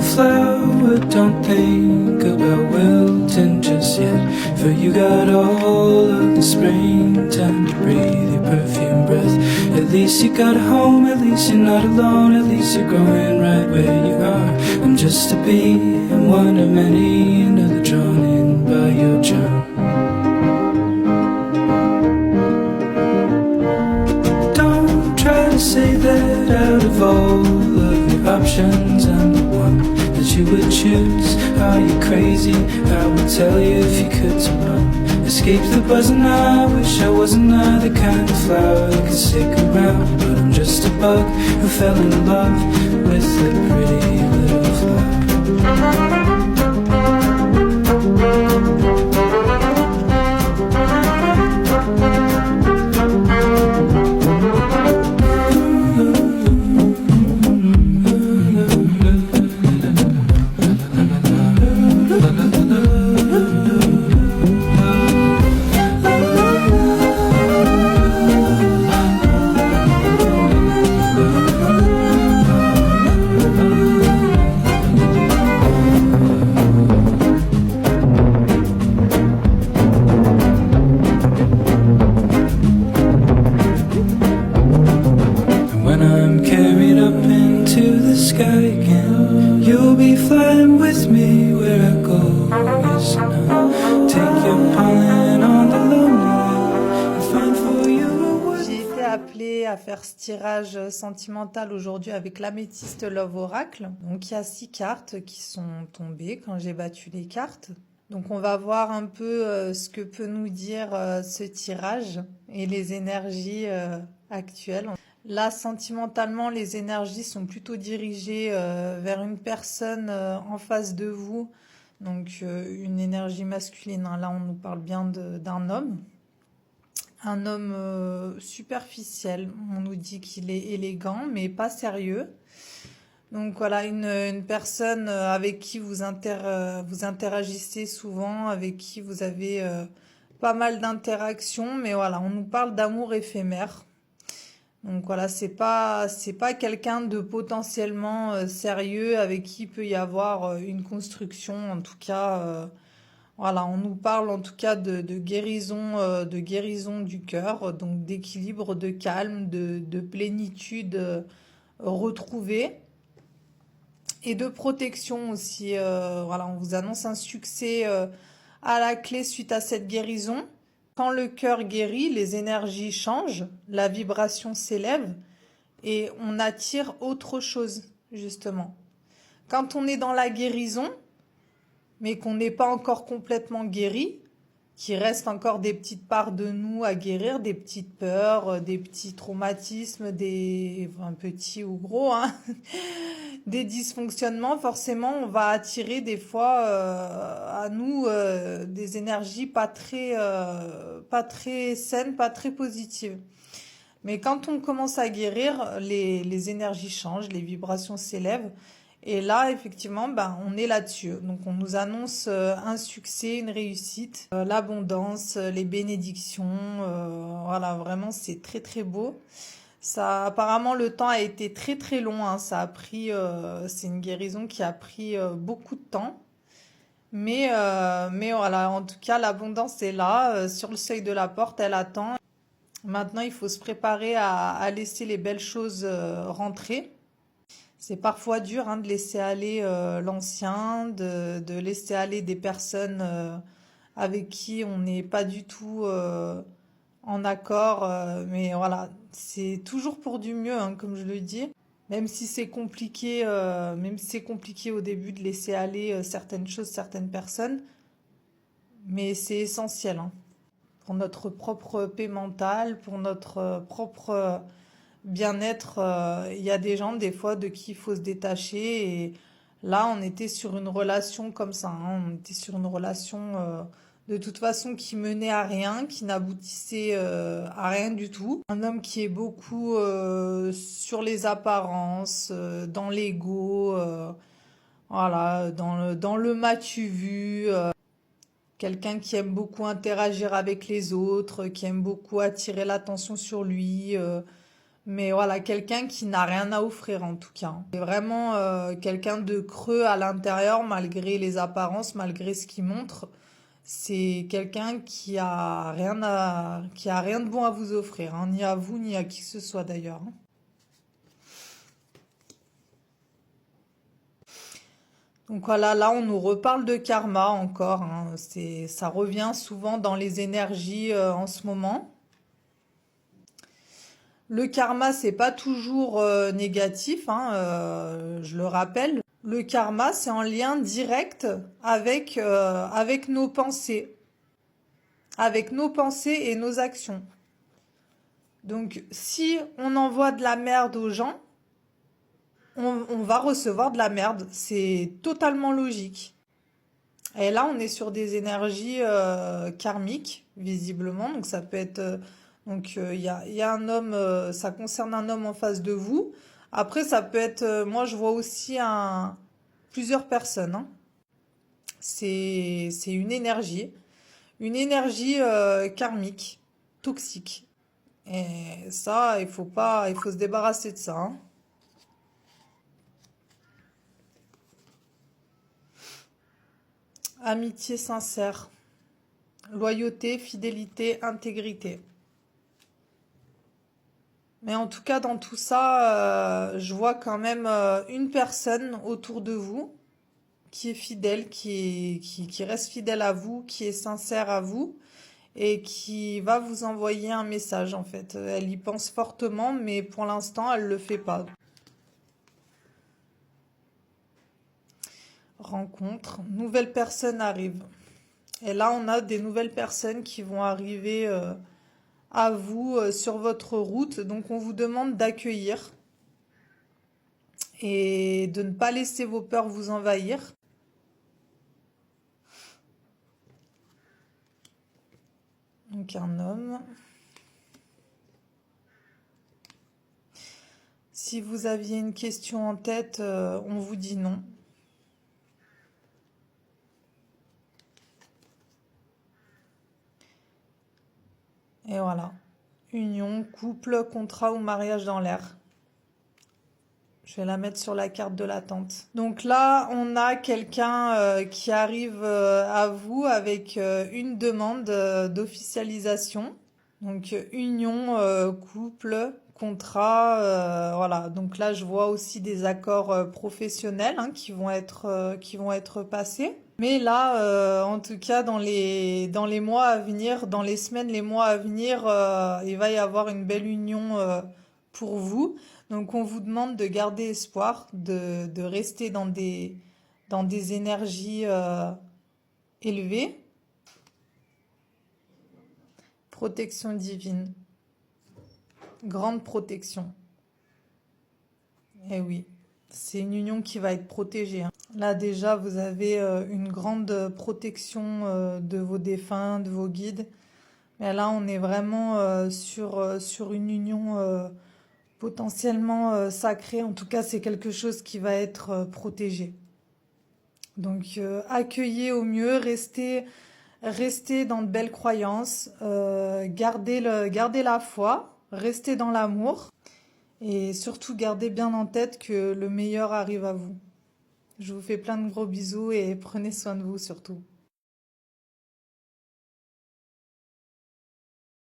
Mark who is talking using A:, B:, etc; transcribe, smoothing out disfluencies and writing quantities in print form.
A: a flower, don't think about wilting just yet. For you got all of the springtime to breathe your perfume breath. At least you got a home, at least you're not alone, at least you're growing right where you are. I'm just a bee, and one of many, another drawn in by your charm. Don't try to say that out of all of your options I'm the one that you would choose. Are you crazy? I would tell you if you could to run. Escape the buzz and I wish I wasn't the kind of flower that could stick around. But I'm just a bug who fell in love with a pretty little flower. You'll be flying with me where I go. Yes, now take your pollen on the lonely and find for you.
B: J'ai été appelée à faire ce tirage sentimental aujourd'hui avec l'améthyste Love Oracle. Donc il y a 6 cartes qui sont tombées quand j'ai battu les cartes. Donc on va voir un peu ce que peut nous dire ce tirage et les énergies actuelles. Là, sentimentalement, les énergies sont plutôt dirigées vers une personne en face de vous. Donc, une énergie masculine. Hein. Là, on nous parle bien d'un homme. Un homme superficiel. On nous dit qu'il est élégant, mais pas sérieux. Donc, voilà, une personne avec qui vous interagissez souvent, avec qui vous avez pas mal d'interactions. Mais voilà, on nous parle d'amour éphémère. Donc voilà, c'est pas quelqu'un de potentiellement sérieux avec qui il peut y avoir une construction. En tout cas, voilà, on nous parle en tout cas de guérison du cœur, donc d'équilibre, de calme, de plénitude retrouvée et de protection aussi. Voilà, on vous annonce un succès à la clé suite à cette guérison. Quand le cœur guérit, les énergies changent, la vibration s'élève et on attire autre chose, justement. Quand on est dans la guérison, mais qu'on n'est pas encore complètement guéri, qu'il reste encore des petites parts de nous à guérir, des petites peurs, des petits traumatismes, petits ou gros, hein, des dysfonctionnements, forcément, on va attirer des fois à nous des énergies pas très saines, pas très positives. Mais quand on commence à guérir, les énergies changent, les vibrations s'élèvent. Et là, effectivement, on est là-dessus. Donc, on nous annonce un succès, une réussite, l'abondance, les bénédictions. Voilà, vraiment, c'est très, très beau. Ça, apparemment, le temps a été très, très long. Hein. Ça a pris, c'est une guérison qui a pris beaucoup de temps. Mais voilà, en tout cas, l'abondance est là. Sur le seuil de la porte, elle attend. Maintenant, il faut se préparer à laisser les belles choses rentrer. C'est parfois dur de laisser aller l'ancien, de laisser aller des personnes avec qui on n'est pas du tout en accord. Mais voilà, c'est toujours pour du mieux, comme je le dis. Même si c'est compliqué, au début de laisser aller certaines choses, certaines personnes. Mais c'est essentiel pour notre propre paix mentale, pour notre propre bien-être. Il y a des gens, des fois, de qui il faut se détacher. Et là, on était sur une relation comme ça. On était sur une relation de toute façon qui menait à rien, qui n'aboutissait à rien du tout. Un homme qui est beaucoup sur les apparences, dans l'ego, voilà, dans le m'as-tu vu. Quelqu'un qui aime beaucoup interagir avec les autres, qui aime beaucoup attirer l'attention sur lui. Mais voilà, quelqu'un qui n'a rien à offrir en tout cas. C'est vraiment quelqu'un de creux à l'intérieur, malgré les apparences, malgré ce qu'il montre. C'est quelqu'un qui a rien de bon à vous offrir, hein, ni à vous, ni à qui que ce soit d'ailleurs, hein. Donc voilà, là on nous reparle de karma encore, hein. Ça revient souvent dans les énergies en ce moment. Le karma, c'est pas toujours négatif, hein, je le rappelle. Le karma, c'est en lien direct avec nos pensées, et nos actions. Donc, si on envoie de la merde aux gens, on va recevoir de la merde. C'est totalement logique. Et là, on est sur des énergies karmiques, visiblement. Donc, ça peut être... il y a un homme, ça concerne un homme en face de vous. Après, ça peut être... moi, je vois aussi plusieurs personnes, hein. C'est une énergie karmique, toxique. Et ça, il faut se débarrasser de ça, hein. Amitié sincère, loyauté, fidélité, intégrité. Mais en tout cas, dans tout ça, je vois quand même une personne autour de vous qui est fidèle, qui reste fidèle à vous, qui est sincère à vous et qui va vous envoyer un message en fait. Elle y pense fortement, mais pour l'instant, elle ne le fait pas. Rencontre, nouvelle personne arrive. Et là, on a des nouvelles personnes qui vont arriver à vous sur votre route. Donc, on vous demande d'accueillir et de ne pas laisser vos peurs vous envahir. Donc, un homme. Si vous aviez une question en tête, on vous dit non. Et voilà. Union, couple, contrat ou mariage dans l'air. Je vais la mettre sur la carte de l'attente. Donc là, on a quelqu'un qui arrive à vous avec une demande d'officialisation. Donc union, couple, contrat, voilà. Donc là, je vois aussi des accords professionnels hein, qui vont être passés. Mais là, en tout cas, dans les mois à venir, dans les semaines, les mois à venir, il va y avoir une belle union pour vous. Donc, on vous demande de garder espoir, de rester dans des énergies élevées. Protection divine. Grande protection. Eh oui, c'est une union qui va être protégée, hein. Là, déjà, vous avez une grande protection de vos défunts, de vos guides. Mais là, on est vraiment sur une union potentiellement sacrée. En tout cas, c'est quelque chose qui va être protégé. Donc, accueillez au mieux, restez dans de belles croyances, gardez la foi, restez dans l'amour et surtout gardez bien en tête que le meilleur arrive à vous. Je vous fais plein de gros bisous et prenez soin de vous surtout.